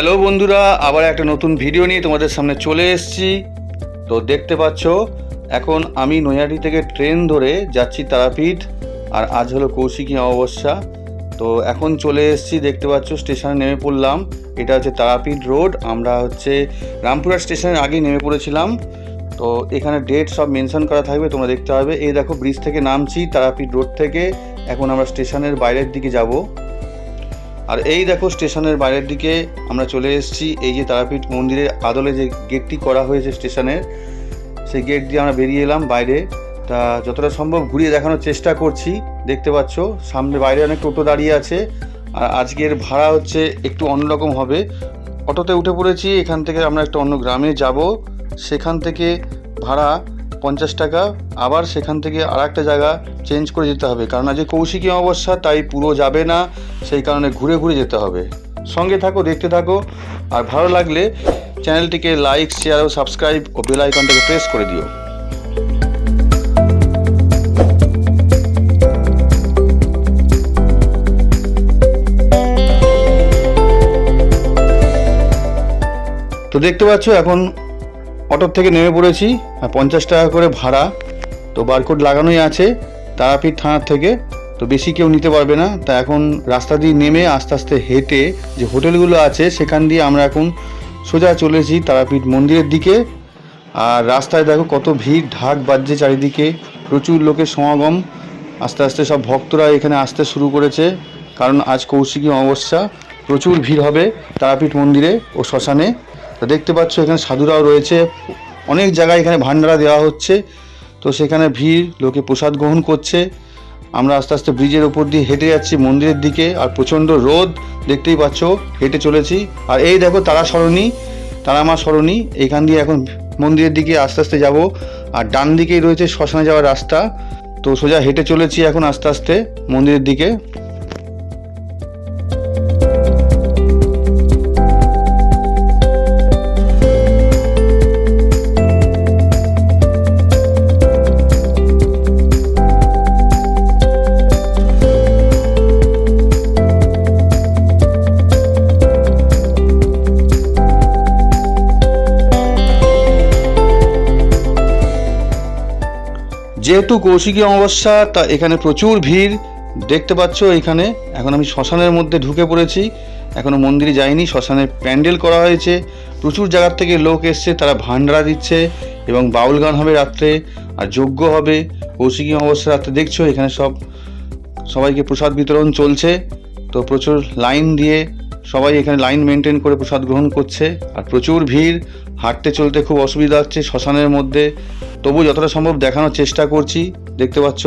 Hello বন্ধুরা, আবার একটা নতুন ভিডিও নিয়ে তোমাদের সামনে চলে এসেছি। তো দেখতে পাচ্ছ এখন আমি নৈহাটি থেকে ট্রেন ধরে যাচ্ছি তারাপীঠ, আর আজ হলো কৌশিকী অমাবস্যা। তো এখন চলে এসেছি, দেখতে পাচ্ছ স্টেশনে নেমে পড়লাম। এটা হচ্ছে তারাপীঠ রোড। আমরা হচ্ছে রামপুরহাট স্টেশনের আগেই নেমে পড়েছিলাম। তো এখানে ডেট সব মেনশন করা থাকবে, তোমরা দেখতে হবে। এই দেখো ব্রিজ থেকে নামছি তারাপীঠ রোড থেকে। এখন আমরা স্টেশনের বাইরের দিকে যাব। আর এই দেখো স্টেশনের বাইরের দিকে আমরা চলে এসেছি। এই যে তারাপীঠ মন্দিরের আদলে যে গেটটি করা হয়েছে স্টেশনের, সেই গেট দিয়ে আমরা বেরিয়ে এলাম বাইরে। তা যতটা সম্ভব ঘুরিয়ে দেখানোর চেষ্টা করছি। দেখতে পাচ্ছ সামনে বাইরে অনেক টোটো দাঁড়িয়ে আছে। আর আজকের ভাড়া হচ্ছে একটু অন্যরকম হবে। অটোতে উঠে পড়েছি, এখান থেকে আমরা একটা অন্য গ্রামে যাব। সেখান থেকে ভাড়া 50 টাকা। আবার সেখান থেকে আর একটা জায়গা চেঞ্জ করে যেতে হবে, কারণ আজকে কৌশিকী অমাবস্যা, তাই পুরো যাবে না, সেই কারণে ঘুরে ঘুরে যেতে হবে। সঙ্গে থাকো, দেখতে থাকো। আর ভালো লাগলে চ্যানেলটিকে লাইক, শেয়ার ও সাবস্ক্রাইব ও বেল আইকনটাকে প্রেস করে দিও। তো দেখতে পাচ্ছ এখন অটোর থেকে নেমে পড়েছি। আর 50 টাকা করে ভাড়া। তো বারকোড লাগানোই আছে তারাপীঠ থানার থেকে, তো বেশি কেউ নিতে পারবে না। তা এখন রাস্তা দিয়ে নেমে আস্তে আস্তে হেঁটে যে হোটেলগুলো আছে সেখান দিয়ে আমরা এখন সোজা চলেছি তারাপীঠ মন্দিরের দিকে। আর রাস্তায় দেখো কত ভিড়, ঢাক বাজছে চারিদিকে, প্রচুর লোকের সমাগম। আস্তে আস্তে সব ভক্তরা এখানে আসতে শুরু করেছে, কারণ আজ কৌশিকী অমাবস্যা। প্রচুর ভিড় হবে তারাপীঠ মন্দিরে ও শ্মশানে। তো দেখতে পাচ্ছ এখানে সাধুরাও রয়েছে, অনেক জায়গায় এখানে ভান্ডারা দেওয়া হচ্ছে। তো সেখানে ভিড়, লোকে প্রসাদ গ্রহণ করছে। আমরা আস্তে আস্তে ব্রিজের ওপর দিয়ে হেঁটে যাচ্ছি মন্দিরের দিকে। আর প্রচণ্ড রোদ, দেখতেই পাচ্ছ, হেঁটে চলেছি। আর এই দেখো তারামা সরণি, এইখান দিয়ে এখন মন্দিরের দিকে আস্তে আস্তে যাব। আর ডান দিকেই রয়েছে শ্মশানে যাওয়ার রাস্তা। তো সোজা হেঁটে চলেছি এখন আস্তে আস্তে মন্দিরের দিকে। যেহেতু কৌশিকী অমাবস্যা, তা এখানে প্রচুর ভিড়, দেখতে পাচ্ছ। এখানে এখন আমি শ্মশানের মধ্যে ঢুকে পড়েছি। এখনও মন্দিরে যাইনি, শ্মশানের প্যান্ডেল করা হয়েছে। প্রচুর জায়গার থেকে লোক এসছে, তারা ভান্ডারা দিচ্ছে এবং বাউল গান হবে রাত্রে, আর যজ্ঞ হবে কৌশিকী অমাবস্যা রাত্রে। দেখছো এখানে সবাইকে প্রসাদ বিতরণ চলছে। তো প্রচুর লাইন দিয়ে সবাই এখানে লাইন মেনটেন করে প্রসাদ গ্রহণ করছে। আর প্রচুর ভিড়, হাঁটতে চলতে খুব অসুবিধা হচ্ছে শ্মশানের মধ্যে। তবু যতটা সম্ভব দেখানোর চেষ্টা করছি, দেখতে পাচ্ছ।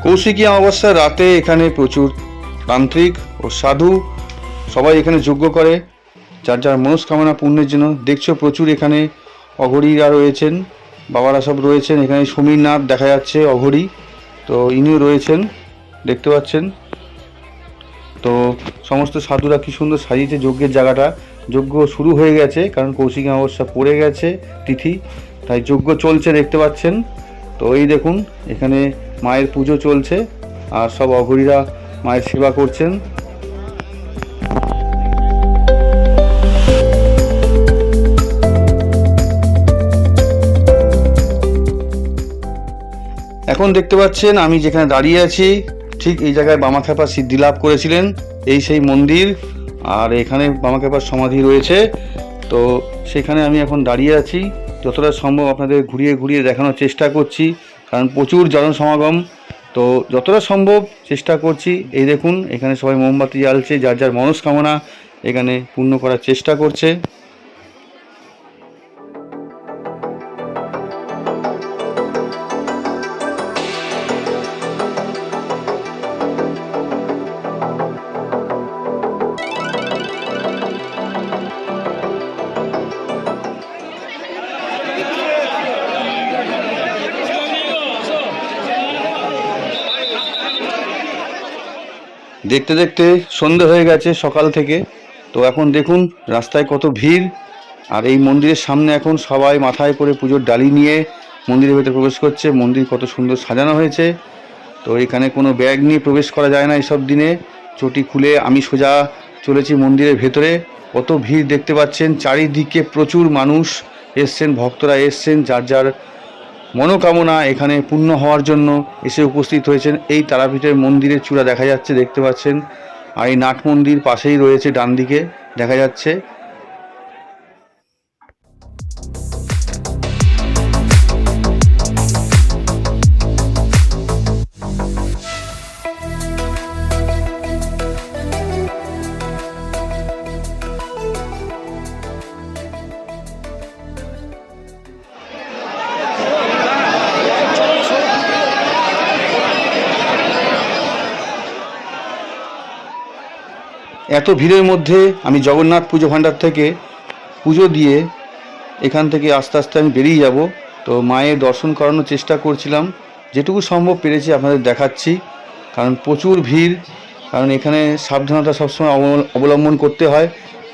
কৌশিকী অমাবস্যার রাতে এখানে প্রচুর তান্ত্রিক ও সাধু সবাই এখানে যজ্ঞ করে যার যার মনস্কামনা পূর্ণের জন্য। দেখছো প্রচুর এখানে অঘরীরা রয়েছেন, বাবারা সব রয়েছেন। এখানে সমীরনাথ দেখা যাচ্ছে অঘরী, তো ইনিও রয়েছেন, দেখতে পাচ্ছেন। তো সমস্ত সাধুরা কি সুন্দর সাজিয়েছে যজ্ঞের জায়গাটা। যজ্ঞ শুরু হয়ে গেছে, কারণ কৌশিকী অমাবস্যা পড়ে গেছে তিথি, তাই যজ্ঞ চলছে, দেখতে পাচ্ছেন। তো এই দেখুন এখানে মায়ের পুজো চলছে, আর সব অঘরীরা মায়ের সেবা করছেন। এখন দেখতে পাচ্ছেন আমি যেখানে দাঁড়িয়ে আছি, ঠিক এই জায়গায় বামাখ্যাপা সিদ্ধি লাভ করেছিলেন, এই সেই মন্দির। আর এখানে বামাখ্যাপার সমাধি রয়েছে। তো সেখানে আমি এখন দাঁড়িয়ে আছি। যতটা সম্ভব আপনাদের ঘুরিয়ে ঘুরিয়ে দেখানোর চেষ্টা করছি, কারণ প্রচুর জনসমাগম। তো যতটা সম্ভব চেষ্টা করছি। এই দেখুন এখানে সবাই মোমবাতি জ্বালছে, যার যার মনস্কামনা এখানে পূর্ণ করার চেষ্টা করছে। দেখতে দেখতে সন্ধে হয়ে গেছে সকাল থেকে। তো এখন দেখুন রাস্তায় কত ভিড়, আর এই মন্দিরের সামনে এখন সবাই মাথায় করে পুজোর ডালি নিয়ে মন্দিরের ভেতরে প্রবেশ করছে। মন্দির কত সুন্দর সাজানো হয়েছে। তো এখানে কোনো ব্যাগ নিয়ে প্রবেশ করা যায় না এইসব দিনে। চটি খুলে আমি সোজা চলেছি মন্দিরের ভেতরে। কত ভিড় দেখতে পাচ্ছেন, চারিদিকে প্রচুর মানুষ এসছেন, ভক্তরা এসছেন, যার যার মনোকামনা এখানে পূর্ণ হওয়ার জন্য এসে উপস্থিত হয়েছেন। এই তারাপীঠের মন্দিরের চূড়া দেখা যাচ্ছে, দেখতে পাচ্ছেন। আর এই নাট মন্দির পাশেই রয়েছে, ডান দিকে দেখা যাচ্ছে। এত ভিড়ের মধ্যে আমি জগন্নাথ পুজো ভাণ্ডার থেকে পুজো দিয়ে এখান থেকে আস্তে আস্তে আমি বেরিয়ে যাব। তো মায়ের দর্শন করানোর চেষ্টা করছিলাম, যেটুকু সম্ভব পেরেছি আপনাদের দেখাচ্ছি। কারণ প্রচুর ভিড়, কারণ এখানে সাবধানতা সবসময় অবলম্বন করতে হয়।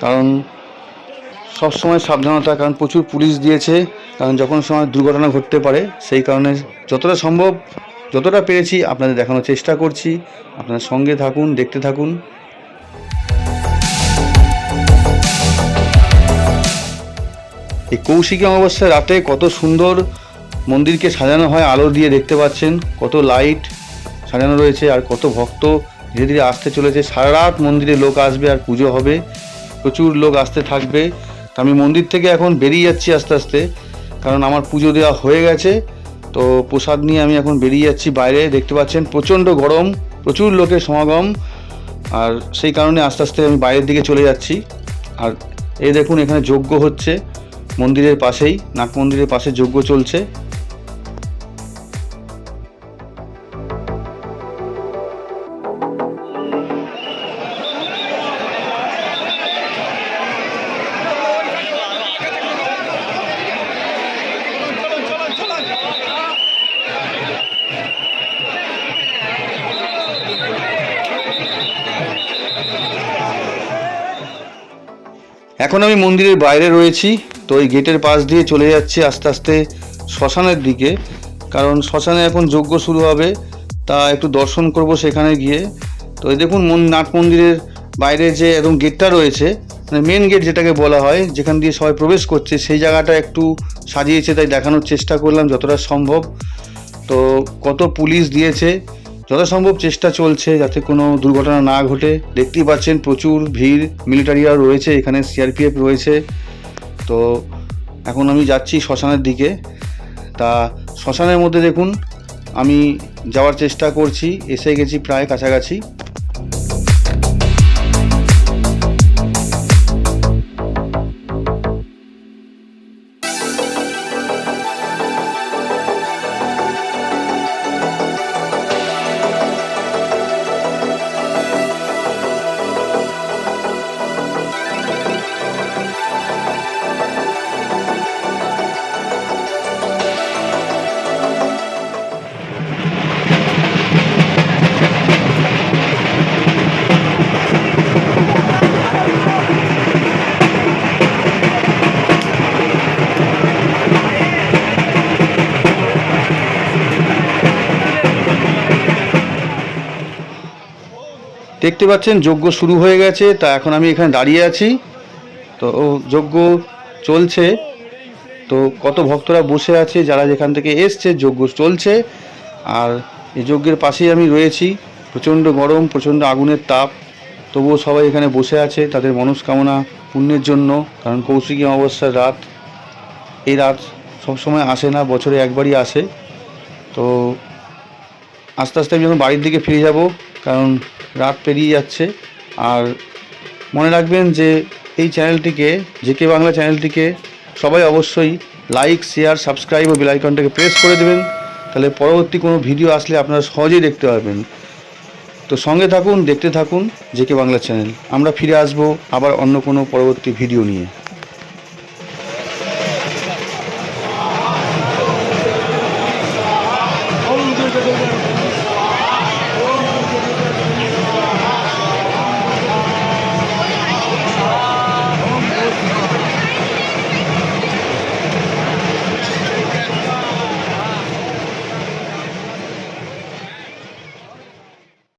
কারণ সবসময় সাবধানতা, কারণ প্রচুর পুলিশ দিয়েছে, কারণ যখন সময় দুর্ঘটনা ঘটতে পারে। সেই কারণে যতটা সম্ভব, যতটা পেরেছি আপনাদের দেখানোর চেষ্টা করছি। আপনারা সঙ্গে থাকুন, দেখতে থাকুন। এই কৌশিকী অমাবস্যার রাতে কত সুন্দর মন্দিরকে সাজানো হয় আলো দিয়ে, দেখতে পাচ্ছেন কত লাইট সাজানো রয়েছে, আর কত ভক্ত ধীরে ধীরে আসতে চলেছে। সারা রাত মন্দিরে লোক আসবে আর পুজো হবে, প্রচুর লোক আসতে থাকবে। তো আমি মন্দির থেকে এখন বেরিয়ে যাচ্ছি আস্তে আস্তে, কারণ আমার পুজো দেওয়া হয়ে গেছে। তো প্রসাদ নিয়ে আমি এখন বেরিয়ে যাচ্ছি বাইরে। দেখতে পাচ্ছেন প্রচণ্ড গরম, প্রচুর লোকের সমাগম, আর সেই কারণে আস্তে আস্তে আমি বাইরের দিকে চলে যাচ্ছি। আর এই দেখুন এখানে যজ্ঞ হচ্ছে মন্দিরের পাশেই, নাট মন্দিরের পাশে যজ্ঞ চলছে। এখন আমি মন্দিরের বাইরে রয়েছি। তো ওই গেটের পাশ দিয়ে চলে যাচ্ছি আস্তে আস্তে শ্মশানের দিকে, কারণ শ্মশানে এখন যজ্ঞ শুরু হবে, তা একটু দর্শন করব সেখানে গিয়ে। তো এই দেখুন নাট মন্দিরের বাইরে যে একদম গেটটা রয়েছে, মানে মেন গেট যেটাকে বলা হয়, যেখান দিয়ে সবাই প্রবেশ করছে, সেই জায়গাটা একটু সাজিয়েছে, তাই দেখানোর চেষ্টা করলাম যতটা সম্ভব। তো কত পুলিশ দিয়েছে, যথাসম্ভব চেষ্টা চলছে যাতে কোনো দুর্ঘটনা না ঘটে। দেখতেই পাচ্ছেন প্রচুর ভিড়, মিলিটারিরা রয়েছে এখানে, সিআরপিএফ রয়েছে। তো এখন আমি যাচ্ছি শ্মশানের দিকে। তা শ্মশানের মধ্যে দেখুন আমি যাওয়ার চেষ্টা করছি, এসে গেছি প্রায় কাছাকাছি। দেখতে পাচ্ছেন যজ্ঞ শুরু হয়ে গেছে। তা এখন আমি এখানে দাঁড়িয়ে আছি, তো যজ্ঞ চলছে। তো কত ভক্তরা বসে আছে, যারা যেখান থেকে এসছে, যজ্ঞ চলছে। আর এই যজ্ঞের পাশেই আমি রয়েছি। প্রচণ্ড গরম, প্রচণ্ড আগুনের তাপ, তবুও সবাই এখানে বসে আছে তাদের মনস্কামনা পূর্ণের জন্য। কারণ কৌশিকী অমাবস্যার রাত, এই রাত সবসময় আসে না, বছরে একবারই আসে। তো আস্তে আস্তে আমি যখন বাড়ির দিকে ফিরে যাব, কারণ রাত পেরিয়ে যাচ্ছে। আর মনে রাখবেন যে এই চ্যানেলটিকে, জেকে বাংলা চ্যানেলটিকে সবাই অবশ্যই লাইক, শেয়ার, সাবস্ক্রাইব ও বেল আইকনটাকে প্রেস করে দেবেন, তাহলে পরবর্তী কোনো ভিডিও আসলে আপনারা সহজেই দেখতে পাবেন। তো সঙ্গে থাকুন, দেখতে থাকুন জেকে বাংলা চ্যানেল। আমরা ফিরে আসবো আবার অন্য কোনো পরবর্তী ভিডিও নিয়ে।